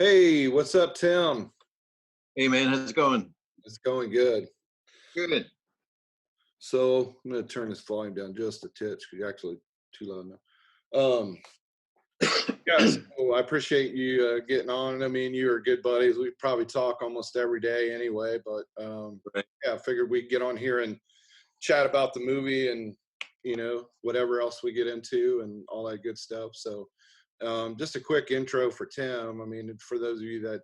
Hey, what's up, Tim? Hey man, how's it going? It's going good. Good. So I'm going to turn this volume down just a titch because you're actually too loud now. Yeah, so I appreciate you getting on. I mean, you are good buddies. We probably talk almost every day anyway, but Right. yeah, I figured we'd get on here and chat about the movie and whatever else we get into and all that good stuff. So just a quick intro for Tim. I mean, for those of you that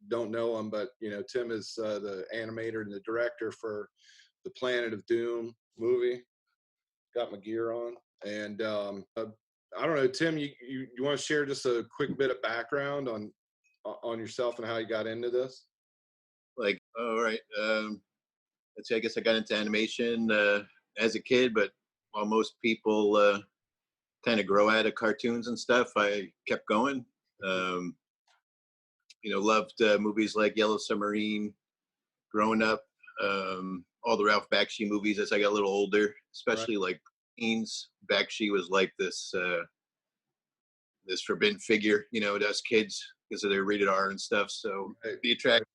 don't know him, but Tim is the animator and the director for the Planet of Doom movie. Got my gear on, and I don't know, Tim. You want to share just a quick bit of background on yourself and how you got into this? All right. Let's see. I guess I got into animation as a kid, but while most people kind of grow out of cartoons and stuff, I kept going. Um, loved movies like Yellow Submarine growing up. All the Ralph Bakshi movies as I got a little older, Right. especially like Teens. Bakshi was like this forbidden figure, to us kids because of their rated R and stuff. So Right. the attraction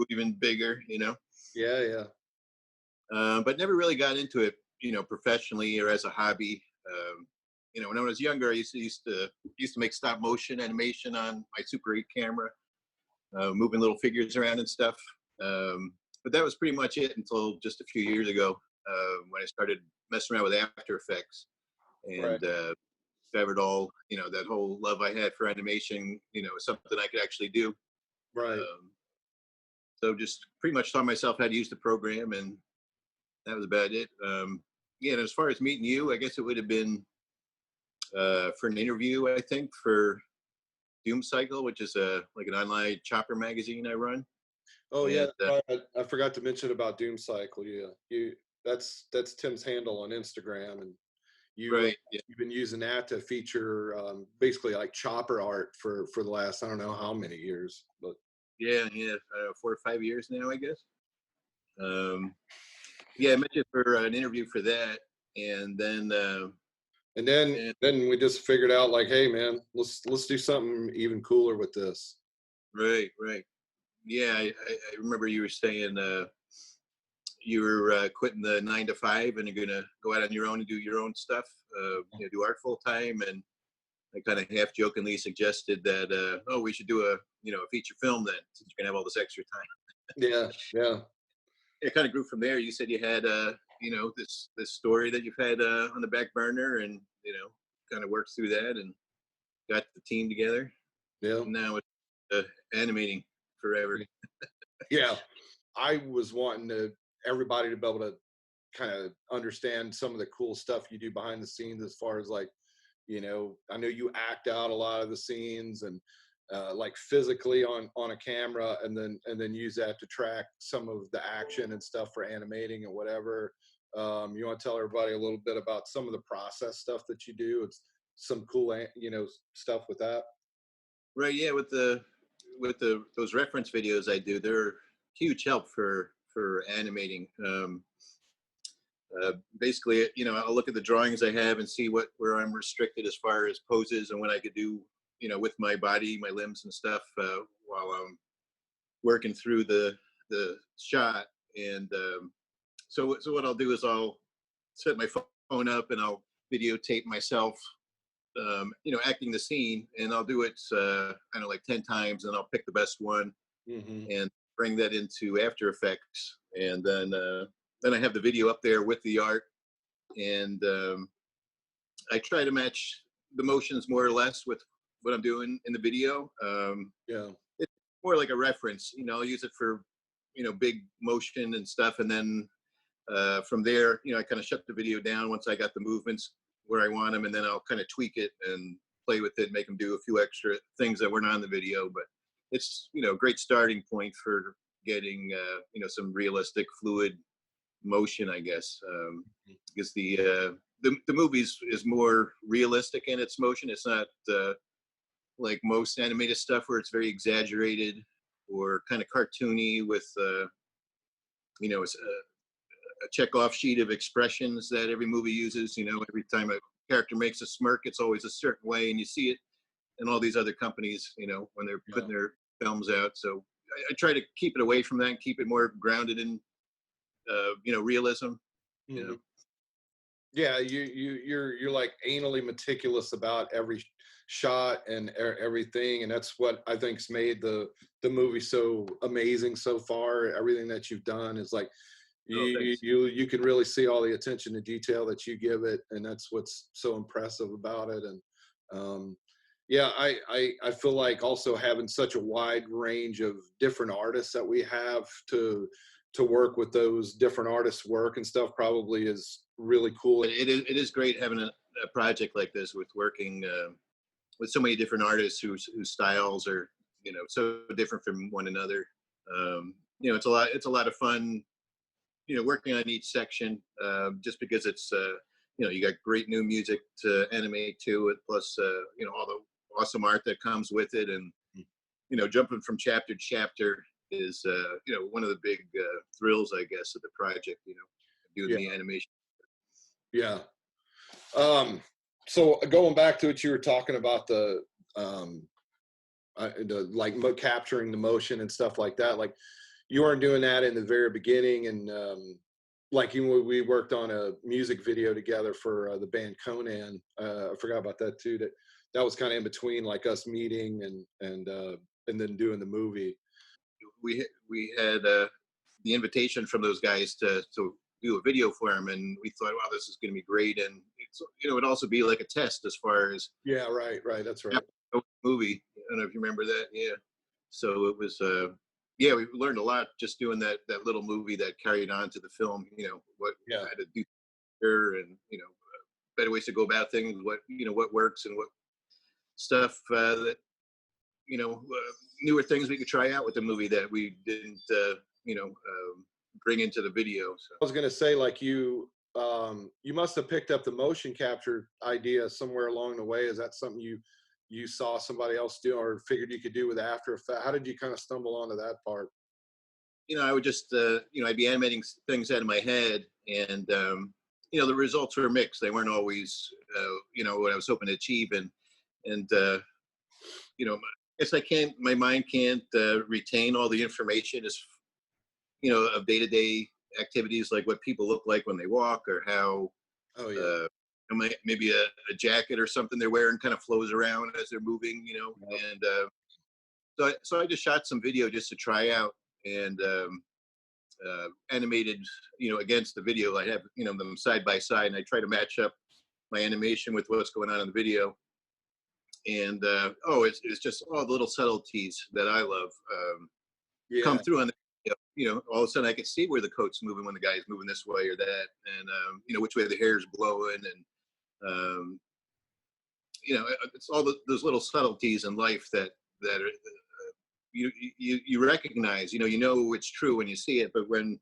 even bigger. Yeah, yeah. But never really got into it, professionally or as a hobby. When I was younger, I used to make stop motion animation on my Super 8 camera, moving little figures around and stuff. But that was pretty much it until just a few years ago when I started messing around with After Effects Right. and discovered that whole love I had for animation, something I could actually do. Right. Um, so just pretty much taught myself how to use the program, and that was about it. Yeah, and as far as meeting you, I guess it would have been for an interview, I think, for Doom Cycle, which is like an online chopper magazine I run. Oh yeah, And that's right. I forgot to mention about Doom Cycle. Yeah, that's Tim's handle on Instagram, and right, yeah, you've been using that to feature basically like chopper art for the last I don't know how many years, but yeah, 4 or 5 years now, I guess. Um, yeah, I met you for an interview for that, and then and then and then we just figured out like, hey man, let's do something even cooler with this. right. Yeah, I remember you were saying you were quitting the 9 to 5 and you're gonna go out on your own and do your own stuff, do art full time. And I kind of half jokingly suggested that, oh, we should do a feature film then, since you're gonna have all this extra time. Yeah, yeah, It kind of grew from there. You said you had, this story that you've had on the back burner, and kind of worked through that and got the team together. yeah, Now it's animating forever. yeah. I was wanting everybody to be able to kind of understand some of the cool stuff you do behind the scenes as far as like, I know you act out a lot of the scenes and like physically on a camera, and then use that to track some of the action and stuff for animating and whatever. You want to tell everybody a little bit about some of the process stuff that you do? It's some cool stuff with that. Right. Yeah. With the those reference videos I do, they're huge help for animating. Basically, I'll look at the drawings I have and see where I'm restricted as far as poses and what I could do, with my body, my limbs and stuff, while I'm working through the shot. And so what I'll do is I'll set my phone up and I'll videotape myself, acting the scene, and I'll do it kind of like 10 times, and I'll pick the best one Hmm. and bring that into After Effects, and then I have the video up there with the art, and I try to match the motions more or less with what I'm doing in the video. Yeah. It's more like a reference, I'll use it for big motion and stuff, and then from there, I kind of shut the video down once I got the movements where I want them, and then I'll kind of tweak it and play with it, make them do a few extra things that weren't on the video. But it's a great starting point for getting some realistic, fluid motion, I guess. Because the movies is more realistic in its motion. It's not like most animated stuff where it's very exaggerated or kind of cartoony with it's a check-off sheet of expressions that every movie uses. Every time a character makes a smirk, it's always a certain way, and you see it and all these other companies, you know, when they're Yeah. putting their films out. So I try to keep it away from that and keep it more grounded in, you know, realism. You know, Mhm. Yeah, you're like anally meticulous about every shot and everything, and that's what I think's made the movie so amazing so far. Everything that you've done is like oh, you thanks. you can really see all the attention to detail that you give it, and that's what's so impressive about it. And um, yeah, I feel like also having such a wide range of different artists that we have to work with those different artists' work and stuff probably is really cool. But it is great having a project like this with working with so many different artists whose styles are, you know, so different from one another. You know, it's a lot of fun, you know, working on each section, just because it's you know, you got great new music to animate to it, plus you know, all the awesome art that comes with it, and you know, jumping from chapter to chapter is you know, one of the big thrills, I guess, of the project. You know, doing Yeah, the animation. yeah. Um, so going back to what you were talking about um, the like capturing the motion and stuff like that, like you weren't doing that in the very beginning, and like we worked on a music video together for the band Conan. I forgot about that too. That was kind of in between like us meeting and then doing the movie. We had the invitation from those guys to do a video for him, and we thought, wow, this is going to be great, and it's, you know, it'd also be like a test as far as Yeah, right. That's right. movie. I don't know if you remember that. Yeah. So it was. Yeah, we learned a lot just doing that little movie that carried on to the film. You know what Yeah, how to do there, and you know, better ways to go about things. What, you know, what works, and what stuff that, you know, newer things we could try out with the movie that we didn't, you know, bring into the video. So I was gonna say like you must have picked up the motion capture idea somewhere along the way. Is that something you saw somebody else do or figured you could do with After Effects? How did you kind of stumble onto that part? you know, I would just, you know, I'd be animating things out of my head, and you know, the results were mixed. They weren't always, you know, what I was hoping to achieve, and you know, it's I can't, my mind can't retain all the information as, you know, of day to day activities, like what people look like when they walk, or how Oh yeah. uh, maybe a jacket or something they're wearing kind of flows around as they're moving, you know. Yep. And so I just shot some video just to try out, and animated, you know, against the video. I have, you know, them side by side, and I try to match up my animation with what's going on in the video. And oh, it's just all the little subtleties that I love come Yeah. through on the video. You know, all of a sudden I can see where the coat's moving when the guy's moving this way or that, and you know, which way the hair's blowing, and you know, it's all those little subtleties in life that are, you recognize. You know it's true when you see it, but when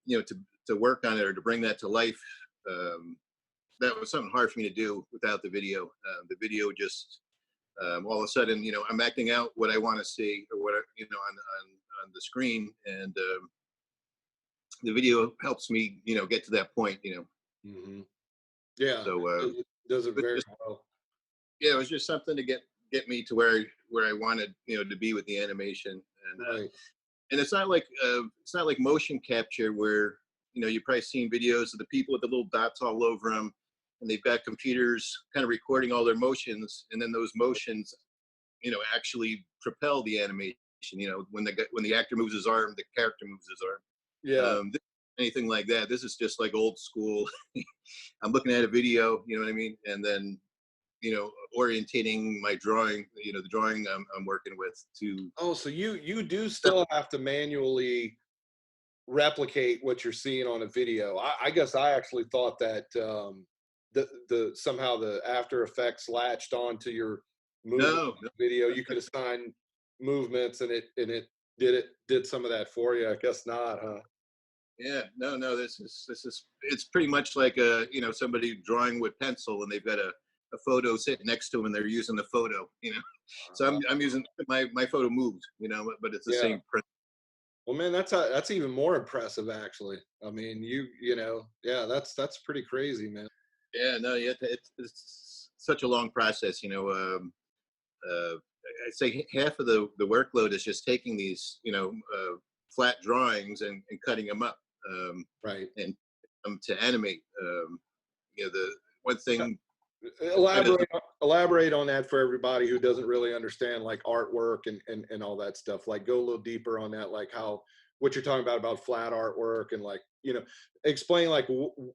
you know, to work on it or to bring that to life, um, that was something hard for me to do without the video. The video just all of a sudden, you know, I'm acting out what I want to see, or what you know, on the screen, and the video helps me, you know, get to that point. You know, Hmm. Yeah. so It does it it very just, well. yeah, it was just something to get me to where I wanted, you know, to be with the animation. Right. And it's not like motion capture where, you know, you've probably seen videos of the people with the little dots all over them, and they've got computers kind of recording all their motions, and then those motions, you know, actually propel the animation. You know, when the actor moves his arm, the character moves his Yeah. arm. Anything like that. This is just like old school. I'm looking at a video, you know what I mean, and then, you know, orientating my drawing, you know, the drawing I'm working with to. Oh, so you do still have to manually replicate what you're seeing on a video. I guess I actually thought that the somehow the After Effects latched onto your movement No, no. video. You could assign movements and it did some of that for you. I guess not, huh? Yeah, no. This is it's pretty much like a, you know, somebody drawing with pencil, and they've got a photo sitting next to them, and they're using the photo. You know, so I'm using my photo moved. You know, but it's the Yeah. same print. Well, man, that's even more impressive, actually. I mean, yeah, that's pretty crazy, man. Yeah, no, yeah, such a long process. I'd say half of the workload is just taking these, flat drawings and cutting them up, Right. and to animate. The one thing kind of Elaborate on that for everybody who doesn't really understand like artwork and all that stuff. Like go a little deeper on that, like how what you're talking about flat artwork and like explain like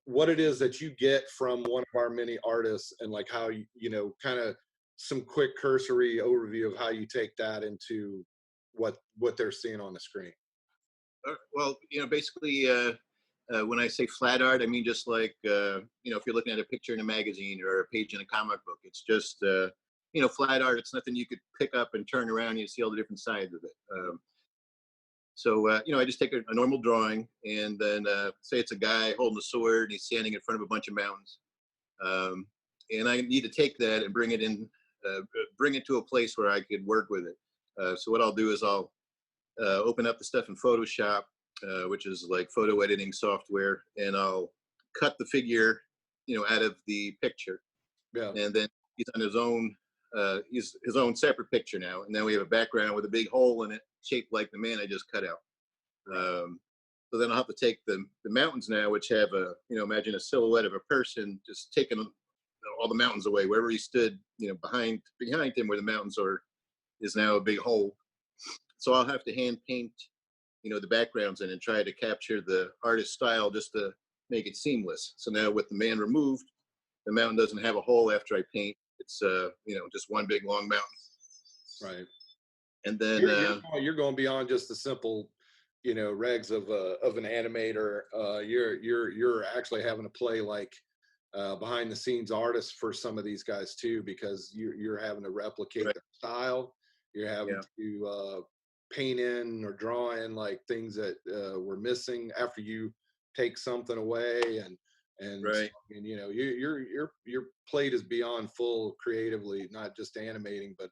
what it is that you get from one of our many artists and like how kind of some quick cursory overview of how you take that into what they're seeing on the screen. well, basically, when I say flat art, I mean just like if you're looking at a picture in a magazine or a page in a comic book, it's just flat art. It's nothing you could pick up and turn around. And you see all the different sides of it. So I just take a normal drawing, and then say it's a guy holding a sword, and he's standing in front of a bunch of mountains, and I need to take that and bring it to a place where I could work with it. So what I'll do is I'll open up the stuff in Photoshop, which is like photo editing software, and I'll cut the figure, out of the picture, Yeah. and then he's on he's his own separate picture now, and then we have a background with a big hole in it, shaped like the man I just cut out. So then I'll have to take the mountains now, which have imagine a silhouette of a person just taking all the mountains away. Wherever he stood, behind him where the mountains are, is now a big hole. So I'll have to hand paint, the backgrounds in and try to capture the artist's style just to make it seamless. So now with the man removed, the mountain doesn't have a hole after I paint. It's just one big long mountain. Right. And then you're going beyond just the simple, regs of an animator. You're actually having to play like behind the scenes artist for some of these guys too, because you're having to replicate right. their style. You're having to paint in or draw in like things that were missing after you take something away, and right. so, your plate is beyond full creatively, not just animating, but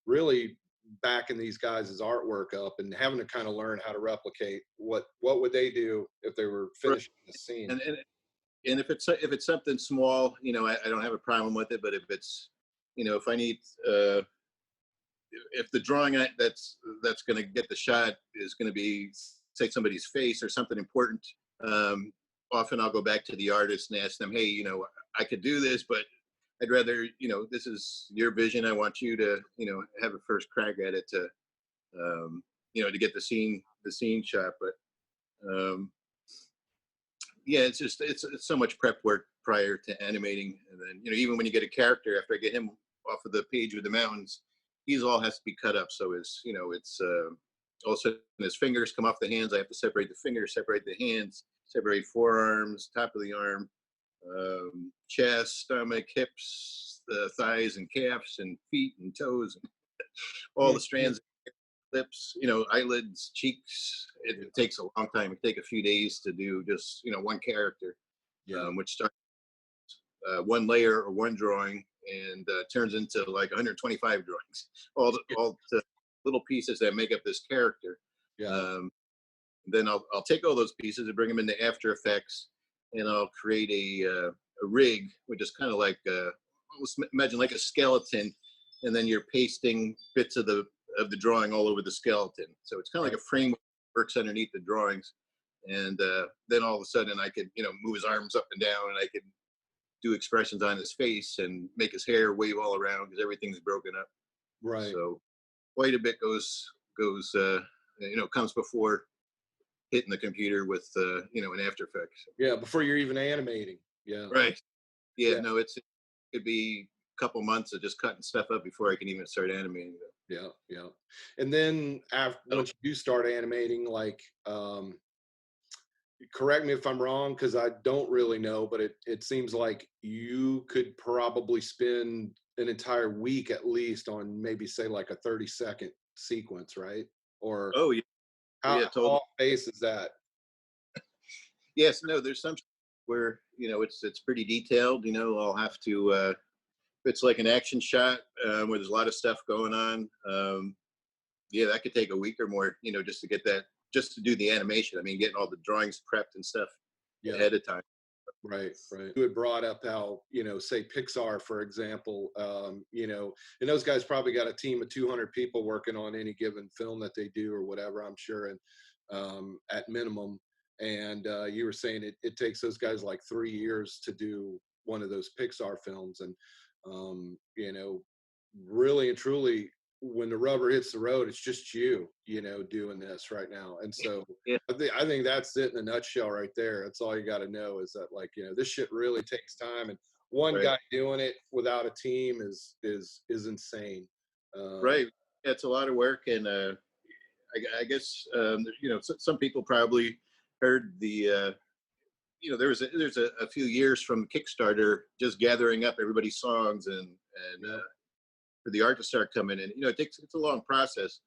really backing these guys' artwork up and having to kind of learn how to replicate what would they do if they were finishing the scene. And if it's something small, I don't have a problem with it. But if it's, if I need, if the drawing that's going to get the shot is going to be, say, somebody's face or something important, often I'll go back to the artist and ask them, hey, I could do this, but I'd rather, this is your vision. I want you to, have a first crack at it to, to get the scene shot. But yeah, it's so much prep work prior to animating, and then even when you get a character, after I get him off of the page with the mountains, he's all has to be cut up. So it's also his fingers come off the hands. I have to separate the fingers, separate the hands, separate forearms, top of the arm, chest, stomach, hips, thighs, and calves, and feet and toes, and all the strands, lips, eyelids, cheeks. It takes a long time. It take a few days to do just one character, which starts one layer or one drawing and turns into like 125 drawings, all the little pieces that make up this character. Then I'll take all those pieces and bring them into After Effects, and I'll create a rig, which is kind of like almost imagine like a skeleton, and then you're pasting bits of the drawing all over the skeleton. So it's kind of like a frame that works underneath the drawings, and then all of a sudden I could move his arms up and down, and I could do expressions on his face and make his hair wave all around because everything's broken up. Right. So quite a bit comes before hitting the computer with an After Effects. Yeah, before you're even animating. Yeah. Right. Yeah. No, it could be a couple months of just cutting stuff up before I can even start animating them. Yeah. And then once you do start animating, like correct me if I'm wrong, because I don't really know, but it seems like you could probably spend an entire week at least on maybe say like a 30-second sequence, right? Or how off base is that? Yes, no, there's some where it's pretty detailed. I'll have to if it's like an action shot where there's a lot of stuff going on. That could take a week or more. Just to get that, just to do the animation. I mean, getting all the drawings prepped and stuff ahead of time. Right, right. You had brought up how, say Pixar, for example, and those guys probably got a team of 200 people working on any given film that they do or whatever, I'm sure, and at minimum. And you were saying it takes those guys like 3 years to do one of those Pixar films. And, really and truly, when the rubber hits the road, it's just doing this right now. And so Yeah. I think that's it in a nutshell right there. That's all you got to know is that, like, this shit really takes time, and one Right. guy doing it without a team is insane. Right. Yeah, it's a lot of work, and I guess some people probably heard the there's a few years from Kickstarter just gathering up everybody's songs and Yeah, for the art to start coming in. It's a long process.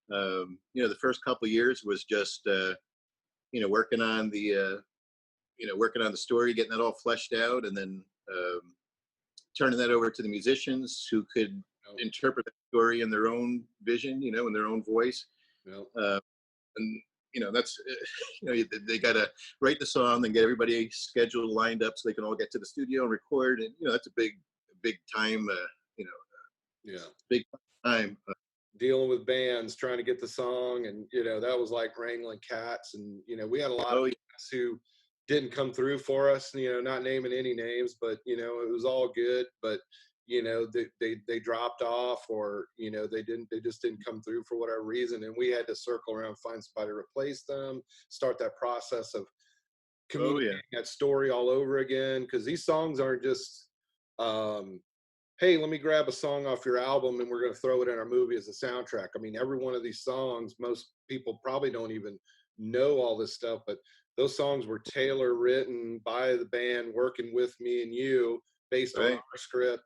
The first couple of years was just working on the story, getting that all fleshed out, and then turning that over to the musicians who could yeah, interpret the story in their own vision, in their own voice. yeah. Uh, and that's they got to write the song, then get everybody scheduled, lined up, so they can all get to the studio and record. And that's a big time. Yeah. Big time. Dealing with bands, trying to get the song, and that was like wrangling cats. And we had a lot of Oh, cats who didn't come through for us. Not naming any names, but it was all good. But they dropped off, or they just didn't come through for whatever reason, and we had to circle around, find somebody to replace them, start that process of oh yeah, communicating that story all over again, because these songs aren't just hey, let me grab a song off your album and we're going to throw it in our movie as a soundtrack. I mean, every one of these songs, most people probably don't even know all this stuff, but those songs were tailor written by the band working with me and you based on right, our script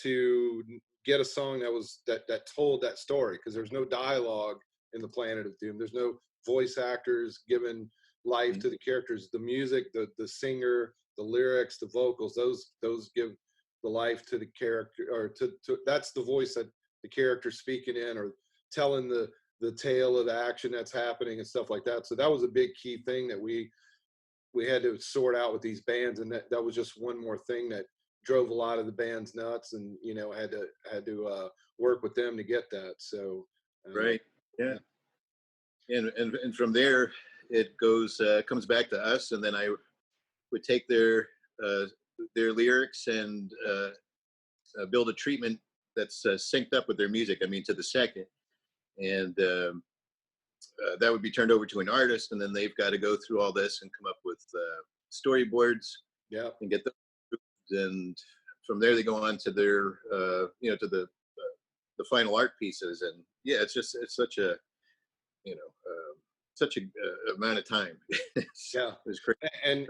to get a song that told that story, because there's no dialogue in the Planet of Doom. There's no voice actors giving life Mhm. to the characters. The music, the singer, the lyrics, the vocals, those give the life to the character, or to that's the voice that the character speaking in, or telling the tale of the action that's happening and stuff like that. So that was a big key thing that we had to sort out with these bands, and that was just one more thing that drove a lot of the bands nuts, and had to work with them to get that. So Right, yeah. yeah, And from there it comes back to us, and then I would take uh, their lyrics and build a treatment that's synced up with their music. I mean, to the second, and that would be turned over to an artist, and then they've got to go through all this and come up with storyboards yeah, and get those. And from there, they go on to their to the final art pieces. And yeah, it's such a such a amount of time. yeah. It was crazy. And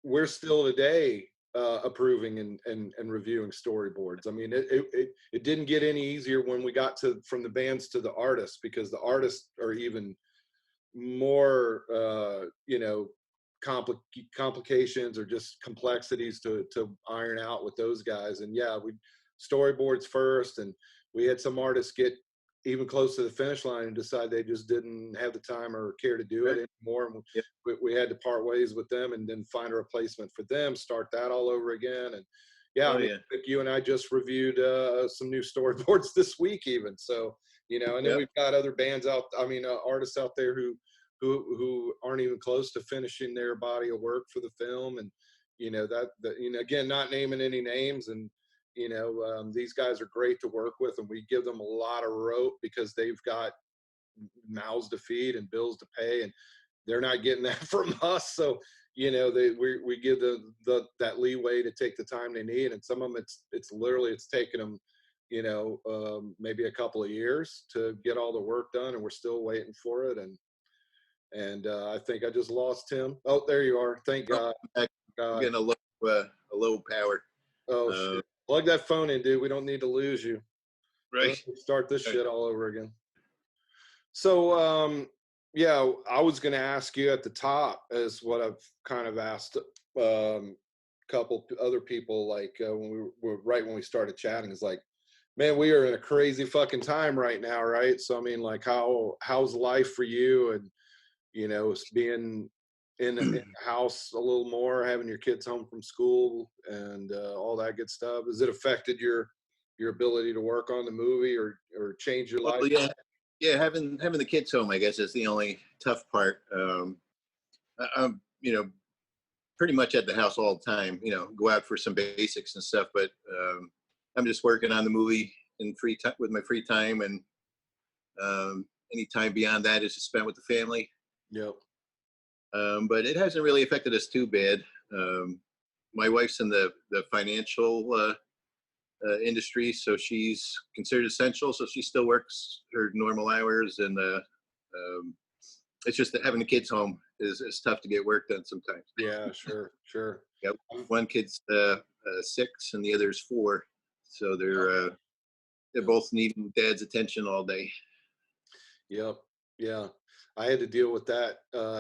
we're still today approving and reviewing storyboards. I mean, it didn't get any easier when we got from the bands to the artists, because the artists are even more complications or just complexities to iron out with those guys. And yeah, we storyboards first, and we had some artists get even close to the finish line and decide they just didn't have the time or care to do Right. it anymore, and Yeah. we had to part ways with them and then find a replacement for them, start that all over again. And yeah, I Oh mean, yeah. like, you and I just reviewed some new storyboards this week even. So and then Yep. we've got other bands out, I mean, artists out there who aren't even close to finishing their body of work for the film. And again, not naming any names. And these guys are great to work with, and we give them a lot of rope because they've got mouths to feed and bills to pay, and they're not getting that from us. So we give that leeway to take the time they need. And some of them, it's literally, it's taken them maybe a couple of years to get all the work done, and we're still waiting for it. And I think I just lost Tim. Oh, there you are. Thank Oh, God. I'm God. getting a low power. Oh Uh, shit. Plug that phone in, dude. We don't need to lose you. right. Let's start this shit all over again. So yeah, I was gonna ask you at the top, as what I've kind of asked couple other people, like when we were right when we started chatting, is like, man, we are in a crazy fucking time right now, right? So I mean, like, how's life for you? And it's being in the house a little more, having your kids home from school and all that good stuff? Has it affected your ability to work on the movie or change your Well, life? yeah, yeah. Having the kids home, I guess, is the only tough part. I'm, pretty much at the house all the time. Go out for some basics and stuff, but I'm just working on the movie in free time with my free time, and any time beyond that is just spent with the family. Yep. But it hasn't really affected us too bad. Um, my wife's in the financial industry, so she's considered essential. So she still works her normal hours, and it's just that having the kids home is tough to get work done sometimes. Yeah, sure, sure. Yep. One kid's 6, and the other's 4, so they're both needing dad's attention all day. Yep. Yeah. I had to deal with that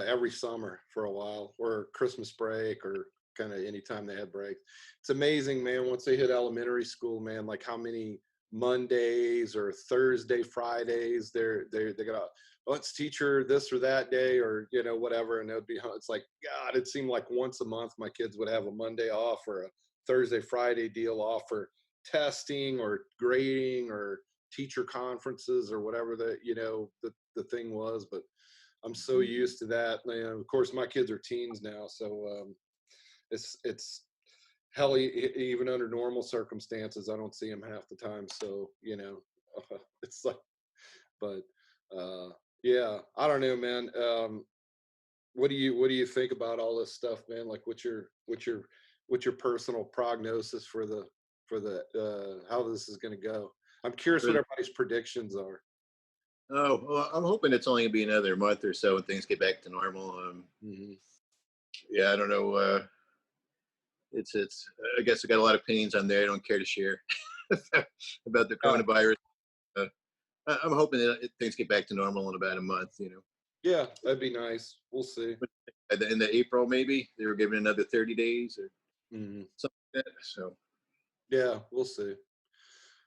every summer for a while, or Christmas break, or kind of anytime they had breaks. It's amazing, man. Once they hit elementary school, man, like how many Mondays or Thursday, Fridays they got. Let's teach her this or that day, or whatever, and it would be. It's like God. It seemed like once a month my kids would have a Monday off or a Thursday, Friday deal off for testing or grading or teacher conferences or whatever the thing was. But I'm so used to that. And of course, my kids are teens now, so it's hell. Even under normal circumstances, I don't see them half the time. So it's like, but yeah, I don't know, man. What do you think about all this stuff, man? Like, what's your personal prognosis for the how this is going to go? I'm curious what Really? everybody's predictions are. Oh, well, I'm hoping it's only gonna be another month or so and things get back to normal. Hmm. Yeah, I don't know. It's. I guess I got a lot of opinions on there. I don't care to share about the Yeah, coronavirus. Uh, I'm hoping that things get back to normal in about a month. yeah, that'd be nice. We'll see. But at the end of April, maybe they were giving another 30 days or Hmm. something like that. So Yeah, we'll see.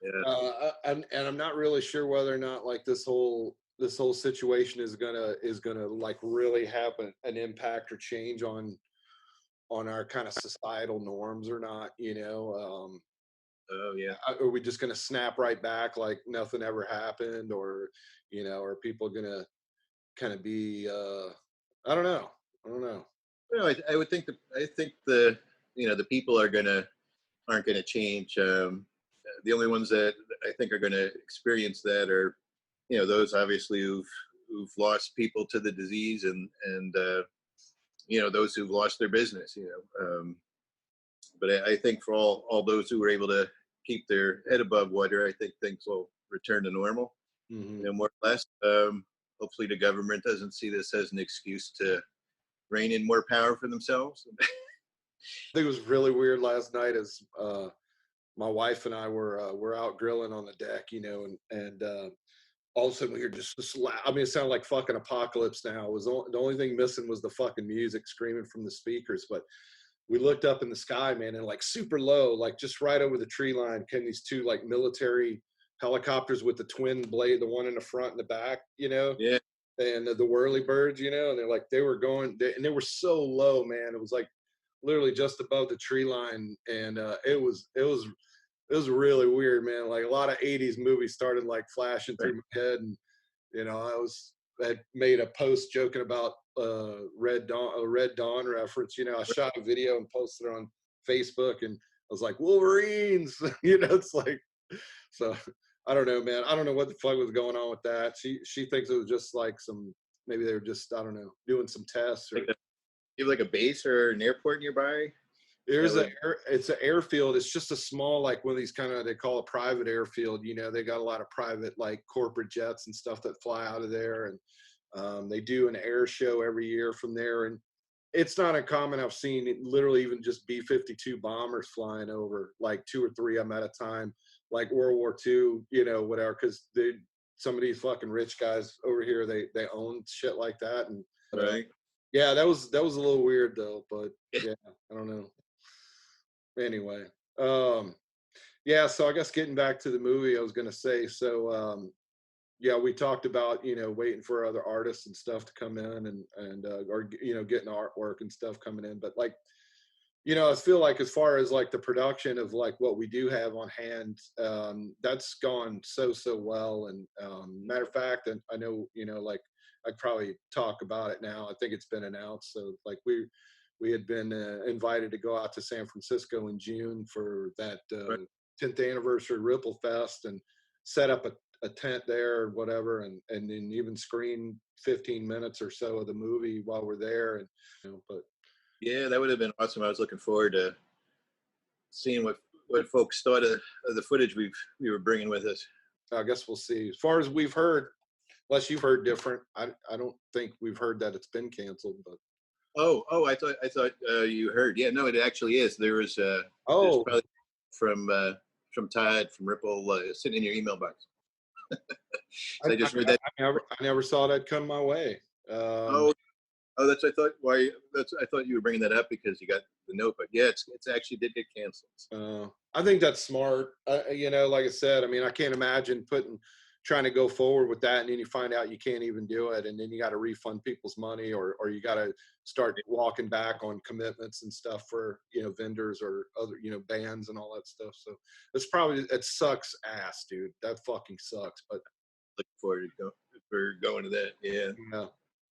yeah, And I'm not really sure whether or not like this whole situation is gonna like really have an impact or change on our kind of societal norms or not. oh yeah. Are we just gonna snap right back like nothing ever happened, or are people gonna kind of be I don't know. I don't know. No, I would think the people aren't gonna change. The only ones that I think are gonna experience that are those obviously who've lost people to the disease, and those who've lost their business. But I think for all those who were able to keep their head above water, I think things will return to normal, Hmm. more or less. Hopefully, the government doesn't see this as an excuse to rein in more power for themselves. I think it was really weird last night as my wife and I were out grilling on the deck, and all of a sudden we hear just this loud. I mean, it sounded like fucking apocalypse now. It was the only thing missing was the fucking music screaming from the speakers. But we looked up in the sky, man, and like super low, like just right over the tree line, came these two like military helicopters with the twin blade, the one in the front and the back, Yeah, and the whirly birds, and they're like they were going, and they were so low, man. It was like literally just above the tree line, and it was really weird, man. Like a lot of '80s movies started like flashing right. through my head, and I had made a post joking about Red Dawn, a Red Dawn reference. I shot a video and posted it on Facebook, and I was like Wolverines. It's like so. I don't know, man. I don't know what the fuck was going on with that. She thinks it was just like maybe they were just I don't know doing some tests or Like you have like a base or an airport nearby. That there's would. it's an airfield. It's just a small, like one of these kind of, they call a private airfield. They got a lot of private, like corporate jets and stuff that fly out of there. And they do an air show every year from there. And it's not uncommon. I've seen it, literally even just B-52 bombers flying over, like 2 or 3 of them at a time, like World War II, whatever. Cause some of these fucking rich guys over here, they own shit like that. And Right. yeah, that was a little weird though, but yeah, I don't know. Anyway, um yeah, so I guess getting back to the movie, I was going to say, so yeah, we talked about, waiting for other artists and stuff to come in or, getting artwork and stuff coming in. But like, I feel like as far as like the production of like what we do have on hand, that's gone so well. And matter of fact, and I know, like I'd probably talk about it now. I think it's been announced. So like we had been invited to go out to San Francisco in June for that Right. 10th anniversary Ripple Fest and set up a tent there or whatever, and then even screen 15 minutes or so of the movie while we're there. And but Yeah, that would have been awesome. I was looking forward to seeing what folks thought of the footage we were bringing with us. I guess we'll see. As far as we've heard, unless you've heard different, I don't think we've heard that it's been canceled. But Oh, I thought you heard. Yeah, no, it actually is. There's oh, probably from Todd from Ripple sitting in your email box. I, So I I, just read that. I never saw that come my way. Oh, oh, that's I thought why that's I thought you were bringing that up because you got the note, but yeah, it's actually did get canceled. I think that's smart. Like I said, I mean, I can't imagine trying to go forward with that, and then you find out you can't even do it, and then you got to refund people's money, or you got to start walking back on commitments and stuff for vendors or other bands and all that stuff. So it sucks ass, dude. That fucking sucks. But Looking forward to going to that. Yeah, yeah,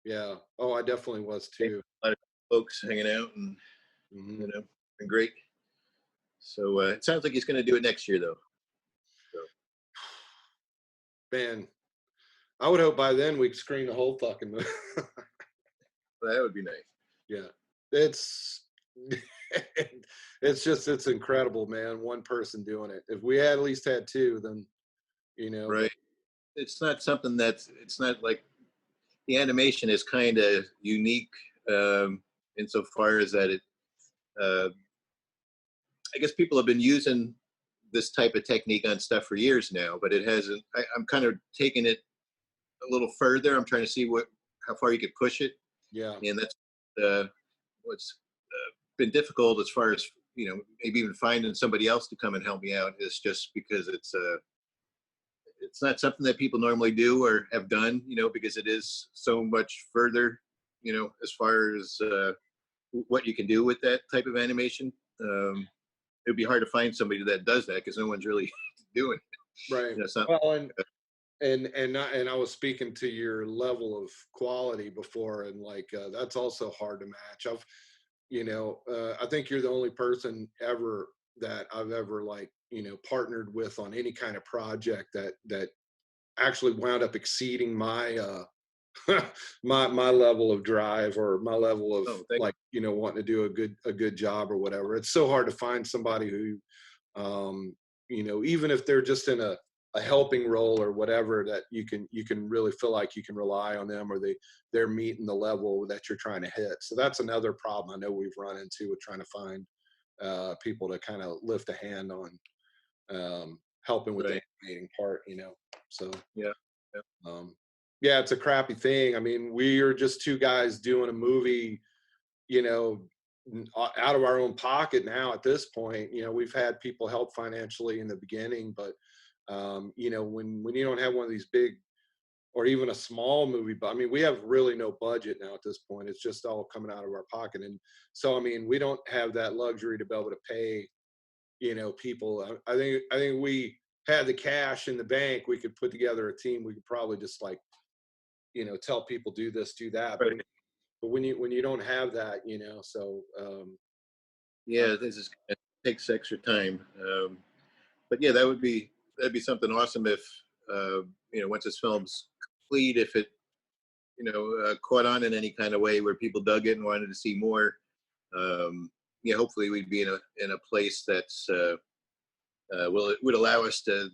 yeah. Oh, I definitely was a too. lot of folks hanging out and Hmm. you know, been great. So it sounds like he's going to do it next year, though. So Man, I would hope by then we could screen the whole fucking movie. that would be nice. Yeah, it's it's incredible, man. One person doing it. If we had at least had two, then but Right. It's not something it's not like the animation is kind of unique insofar as that uh, I guess people have been using this type of technique on stuff for years now, but it hasn't. I'm kind of taking it a little further. I'm trying to see how far you could push it, yeah, and that's what's been difficult as far as maybe even finding somebody else to come and help me out is just because it's not something that people normally do or have done, because it is so much further, as far as what you can do with that type of animation. It'd be hard to find somebody that does that because no one's really doing it. right. Something. Well, and I was speaking to your level of quality before, and like that's also hard to match. I think you're the only person ever that I've ever like partnered with on any kind of project that actually wound up exceeding my my level of drive or my level of Oh, thank like wanting to do a good job or whatever. It's so hard to find somebody who even if they're just in a helping role or whatever, that you can really feel like you can rely on them, or they're meeting the level that you're trying to hit. So that's another problem I know we've run into with trying to find people to kind of lift a hand on helping with the right. animating part. So Yeah. Yeah. um, yeah, it's a crappy thing. I mean, we are just two guys doing a movie, you know, out of our own pocket now at this point. We've had people help financially in the beginning, but when you don't have one of these big or even a small movie, but I mean, we have really no budget now at this point. It's just all coming out of our pocket. And so, I mean, we don't have that luxury to be able to pay, people. I think we had the cash in the bank. We could put together a team. We could probably just like, tell people do this, do that. But Right. when you don't have that, so Yeah. This is it takes extra time. But yeah, that'd be something awesome if once this film's complete, if it caught on in any kind of way where people dug it and wanted to see more. Yeah, hopefully we'd be in a place that's it would allow us to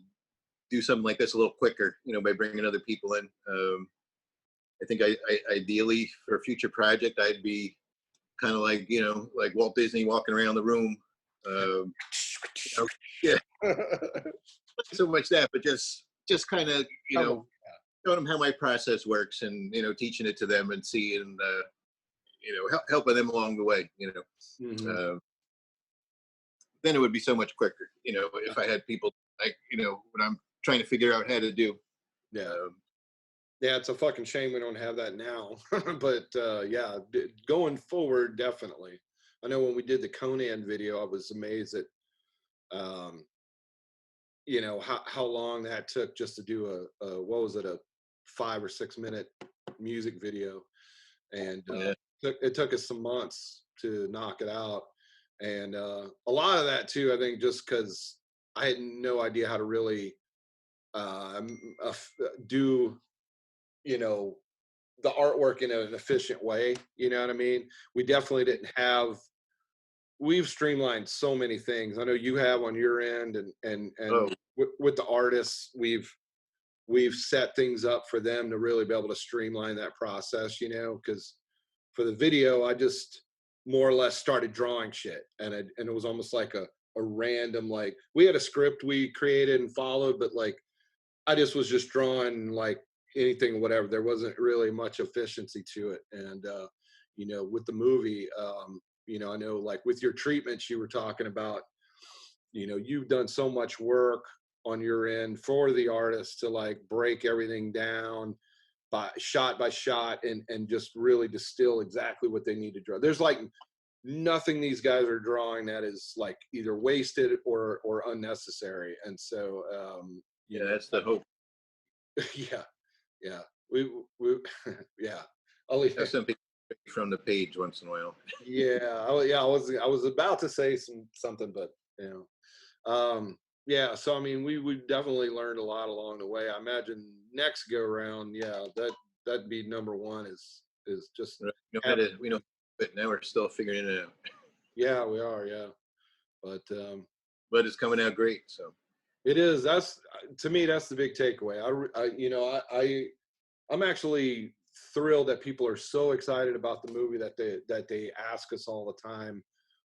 do something like this a little quicker, by bringing other people in. I think ideally for a future project, I'd be kind of like like Walt Disney walking around the room. Um, yeah, not so much that, but just kind of showing them how my process works and teaching it to them and seeing helping them along the way. Mhm. Uh, then it would be so much quicker. If I had people like when I'm trying to figure out how to do Yeah. Um, Yeah, it's a fucking shame we don't have that now. But yeah, going forward, definitely. I know when we did the Conan video, I was amazed at um, how long that took just to do a what was it, a 5 or 6 minute music video, and yeah. it took us some months to knock it out, and a lot of that too, I think, just because I had no idea how to really do you know the artwork in an efficient way. You know what I mean? We definitely didn't have. We've streamlined so many things. I know you have on your end, and Oh, with the artists, we've set things up for them to really be able to streamline that process. Because for the video, I just more or less started drawing shit, and it was almost like a random, like, we had a script we created and followed, but like I just was just drawing like anything, whatever. There wasn't really much efficiency to it. And, with the movie, I know like with your treatments you were talking about, you've done so much work on your end for the artist to like break everything down by shot and just really distill exactly what they need to draw. There's like nothing these guys are drawing that is like either wasted or unnecessary. And so, yeah, that's the hope. yeah, yeah. We yeah. Oh yeah. Have some people from the page once in a while. Yeah. Oh yeah, I was about to say something, but yeah, so I mean we definitely learned a lot along the way. I imagine next go around, yeah, that'd be number one is just Right. having We know, but now we're still figuring it out. yeah, we are, yeah. But But it's coming out great. So it is. That's to me. That's the big takeaway. I'm actually thrilled that people are so excited about the movie that they ask us all the time,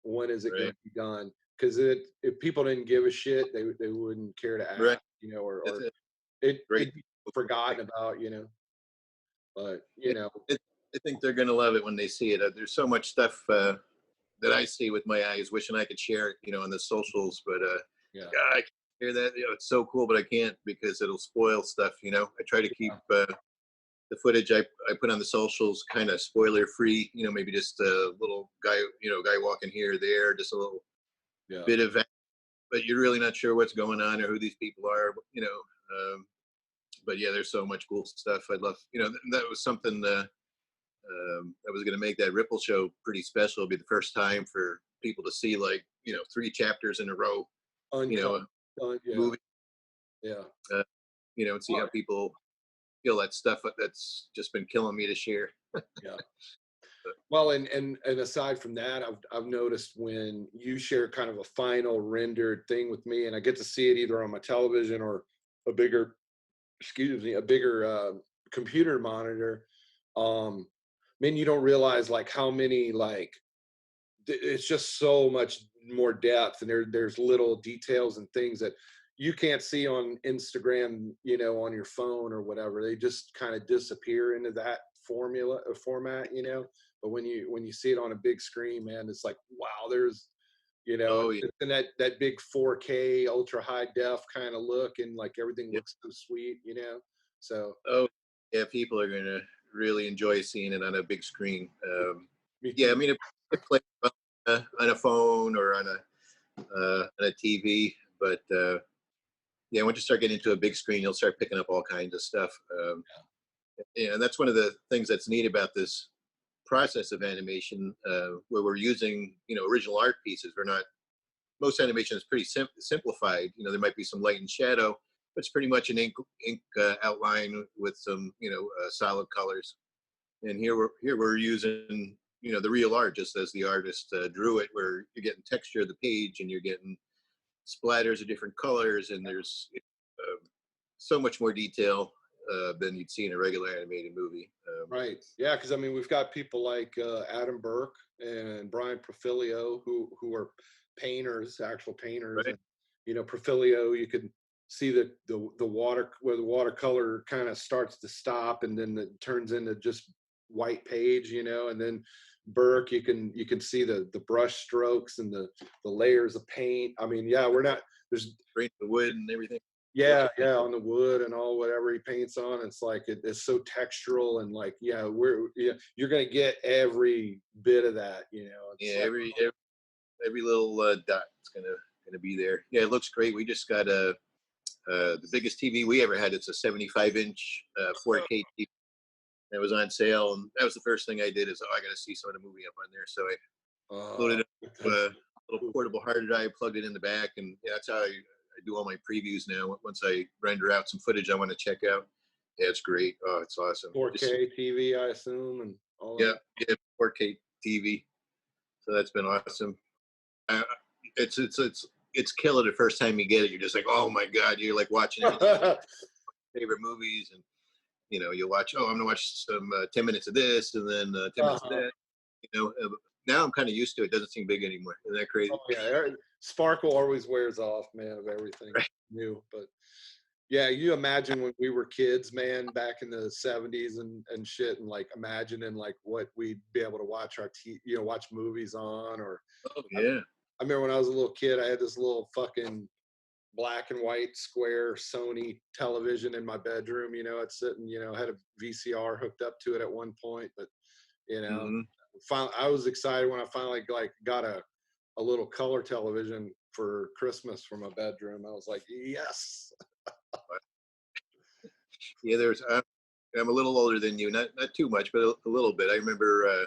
when is it going right, to be done? Because if people didn't give a shit, they wouldn't care to right. ask, or It's a great. it'd be forgotten about, But Yeah, it, I think they're gonna love it when they see it. There's so much stuff that I see with my eyes, wishing I could share it, on the socials. But yeah, God, I can't hear that. It's so cool, but I can't because it'll spoil stuff. I try to keep yeah, the footage I put on the socials kind of spoiler free. Maybe just a little guy, guy walking here or there, just a little yeah. bit of that. But you're really not sure what's going on or who these people are. But yeah, there's so much cool stuff. I'd love, that was something that was going to make that Ripple show pretty special. It'll be the first time for people to see, like, 3 chapters in a row, you Uncut, know, a yeah, movie, yeah. uh, and see how people feel that stuff that's just been killing me to share. Yeah. Well, and aside from that, I've noticed when you share kind of a final rendered thing with me, and I get to see it either on my television or a bigger, excuse me, a bigger computer monitor. Man, you don't realize like how many like it's just so much more depth, and there's little details and things that you can't see on Instagram, on your phone or whatever. They just kind of disappear into that format. But when you see it on a big screen, man, it's like, wow, there's, Oh yeah, and that big 4K ultra high def kind of look, and like everything yeah. looks so sweet. So Oh yeah, people are gonna really enjoy seeing it on a big screen. me Yeah, I too. mean, it plays on a phone or on a TV, but yeah, once you start getting into a big screen, you'll start picking up all kinds of stuff. And that's one of the things that's neat about this process of animation, where we're using original art pieces. We're not Most animation is pretty simplified. There might be some light and shadow, but it's pretty much an ink outline with some solid colors. And here we're using the real art just as the artist drew it, where you're getting texture of the page and you're getting splatters of different colors, and there's so much more detail than you'd see in a regular animated movie. Right. Yeah, because I mean, we've got people like Adam Burke and Brian Profilio who are painters, actual painters, Right? and Profilio, you can see the water where the watercolor kind of starts to stop, and then it turns into just white page, and then Burke, you can see the brush strokes and the layers of paint. I mean, yeah, we're not there's Right, the wood and everything. Yeah, yeah, on the wood and all whatever he paints on. It's like it's so textural and like you're gonna get every bit of that. It's Yeah, like every little dot is gonna be there. Yeah, it looks great. We just got the biggest TV we ever had. It's a 75-inch 4K TV that was on sale, and that was the first thing I did. Is I got to see some of the movie up on there, so I loaded up that's a little portable hard drive, plugged it in the back, and yeah, that's how I do all my previews now. Once I render out some footage I want to check out, yeah, it's great. Oh, it's awesome. 4K TV, I assume, and all Yeah, that. yeah, 4K TV. So that's been awesome. Uh, it's killer the first time you get it. You're just like, oh my god, you're like watching everything from your favorite movies, and you'll watch. Oh, I'm gonna watch some 10 minutes of this, and then 10 minutes of Uh-huh. that. Now I'm kind of used to it. It doesn't seem big anymore. Isn't that crazy? Oh yeah, sparkle always wears off, man, of everything Right. new. But yeah, you imagine when we were kids, man, back in the '70s and shit, and like imagining like what we'd be able to watch watch movies on. Or Oh I, yeah. I remember when I was a little kid, I had this little fucking black and white square Sony television in my bedroom. I'd sit and had a VCR hooked up to it at one point, but you know, Hmm. I was excited when I finally like got a little color television for Christmas for my bedroom. I was like, yes. Yeah. I'm a little older than you, not too much, but a little bit. I remember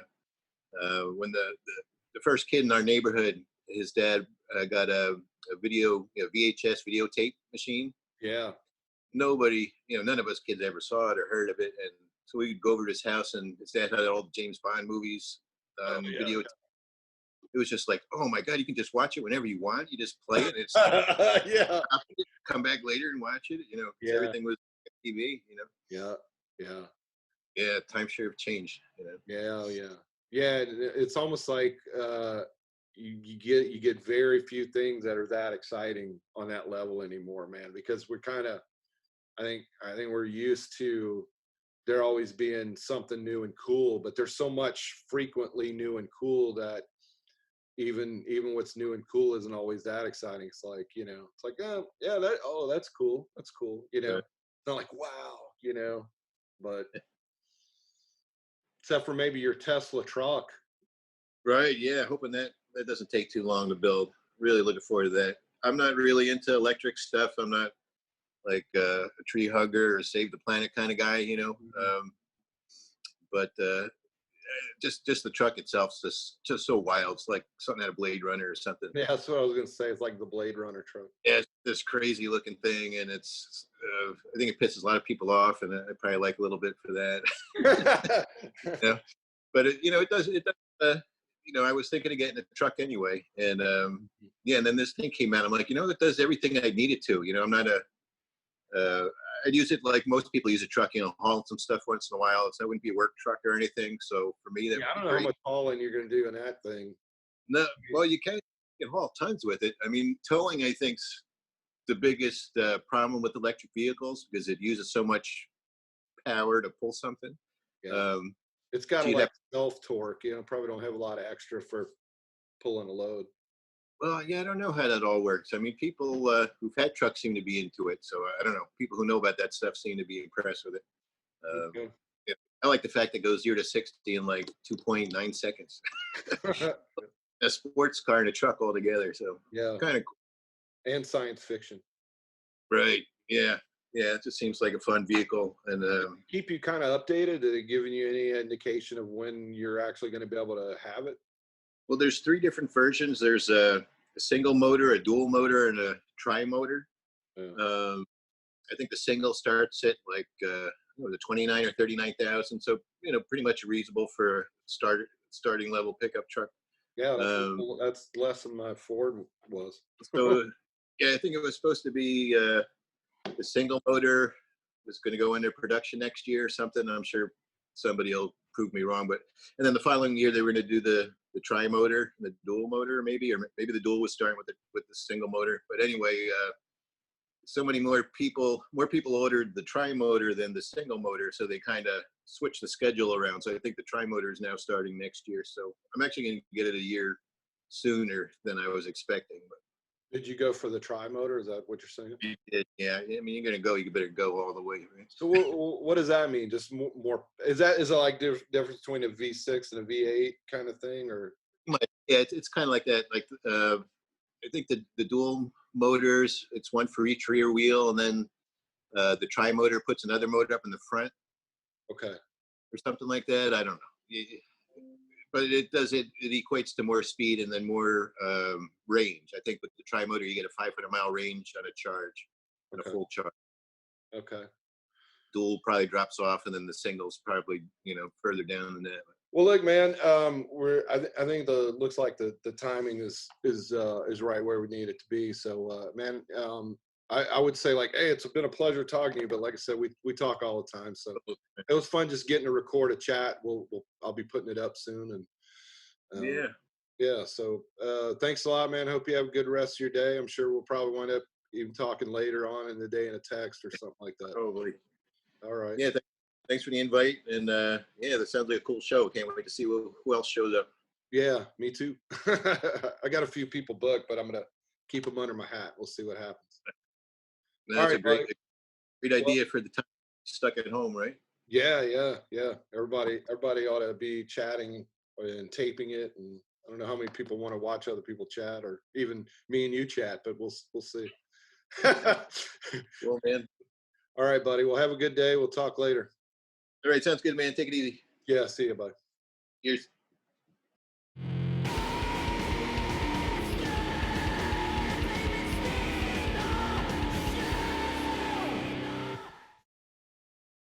when the first kid in our neighborhood, his dad got a video, VHS videotape machine. Yeah. Nobody, none of us kids ever saw it or heard of it, and so we'd go over to his house, and his dad had all the James Bond movies Oh on yeah. video. It was just like, oh my god, you can just watch it whenever you want. You just play it. It's Yeah. come back later and watch it. 'Cause Yeah. everything was TV. Yeah. Yeah. Yeah, times sure have changed. Yeah. Yeah. Yeah. It's almost like you get very few things that are that exciting on that level anymore, man, because we're kind of I think we're used to there always being something new and cool, but there's so much frequently new and cool that even what's new and cool isn't always that exciting. It's like, it's like, oh yeah, that's cool. That's cool. Uh, It's not like wow, but except for maybe your Tesla truck. right. Yeah, hoping that doesn't take too long to build. Really looking forward to that. I'm not really into electric stuff. I'm not like a tree hugger or save the planet kind of guy. Mhm. But just the truck itself is just so wild. It's like something out of Blade Runner or something. Yeah, that's what I was gonna say. It's like the Blade Runner truck. Yeah, it's this crazy looking thing, and it's I think it pisses a lot of people off, and I probably like a little bit for that. Yeah, but it does. I was thinking of getting a truck anyway, and yeah, and then this thing came out. I'm like, it does everything I need it to. I'm not a I'd use it like most people use a truck, haul some stuff once in a while. So it wouldn't be a work truck or anything. So for me, that Yeah, would I be don't know how great. much hauling you're gonna do in that thing. No, well, you can haul tons with it. I mean, towing, I think's the biggest problem with electric vehicles because it uses so much power to pull something. Yeah. Um, It's got so to you'd like have, self torque, probably don't have a lot of extra for pulling a load. well, yeah, I don't know how that all works. I mean, people who've had trucks seem to be into it. So I don't know. People who know about that stuff seem to be impressed with it. Okay. Yeah, I like the fact that it goes 0 to 60 in like 2.9 seconds. A sports car and a truck all together. So Yeah. kind of And science fiction. right. Yeah. Yeah. It just seems like a fun vehicle. And Keep you kind of updated. Are they giving you any indication of when you're actually going to be able to have it? well, there's three different versions. There's a single motor, a dual motor, and a tri motor. Yeah. Um, I think the single starts at like what was it, 29 or 39,000. So pretty much reasonable for starting level pickup truck. Yeah, Um, that's less than my Ford was. so yeah, I think it was supposed to be the single motor was going to go into production next year or something. I'm sure somebody will prove me wrong, but and then the following year they were going to do the tri motor, the dual motor, maybe, or maybe the dual was starting with the single motor. But anyway, so many more people ordered the tri motor than the single motor, so they kind of switched the schedule around. So I think the tri motor is now starting next year. So I'm actually going to get it a year sooner than I was expecting. But Did you go for the tri-motor? Is that what you're saying? Yeah, I mean, you're gonna go, you better go all the way, right? So what does that mean? Just more is it like difference between a V6 and a V8 kind of thing, or Yeah, it's kind of like that. Like I think the dual motors, it's one for each rear wheel, and then the tri motor puts another motor up in the front okay, or something like that. I don't know. But it does it equates to more speed and then more range. I think with the tri motor, you get a 500-mile range on a charge, on a okay, full charge. okay. Dual probably drops off, and then the single's probably further down than that. Well, look, man, I think the looks like the timing is right where we need it to be. So, man, I would say like, hey, it's been a pleasure talking to you. But like I said, we talk all the time, so it was fun just getting to record a chat. I'll be putting it up soon, and Yeah, yeah. So, thanks a lot, man. Hope you have a good rest of your day. I'm sure we'll probably wind up even talking later on in the day in a text or something like that. probably. All right. Yeah, thanks for the invite, and yeah, that sounds like a cool show. Can't wait to see who else shows up. Yeah, me too. I got a few people booked, but I'm gonna keep them under my hat. We'll see what happens. All That's a right, buddy. great Well, idea for the time stuck at home, right? yeah, yeah, yeah. Everybody ought to be chatting and taping it. And I don't know how many people want to watch other people chat, or even me and you chat, but we'll see. Well, man. All right, buddy. Well, have a good day. We'll talk later. All right, sounds good, man. Take it easy. Yeah, see you, buddy. Cheers.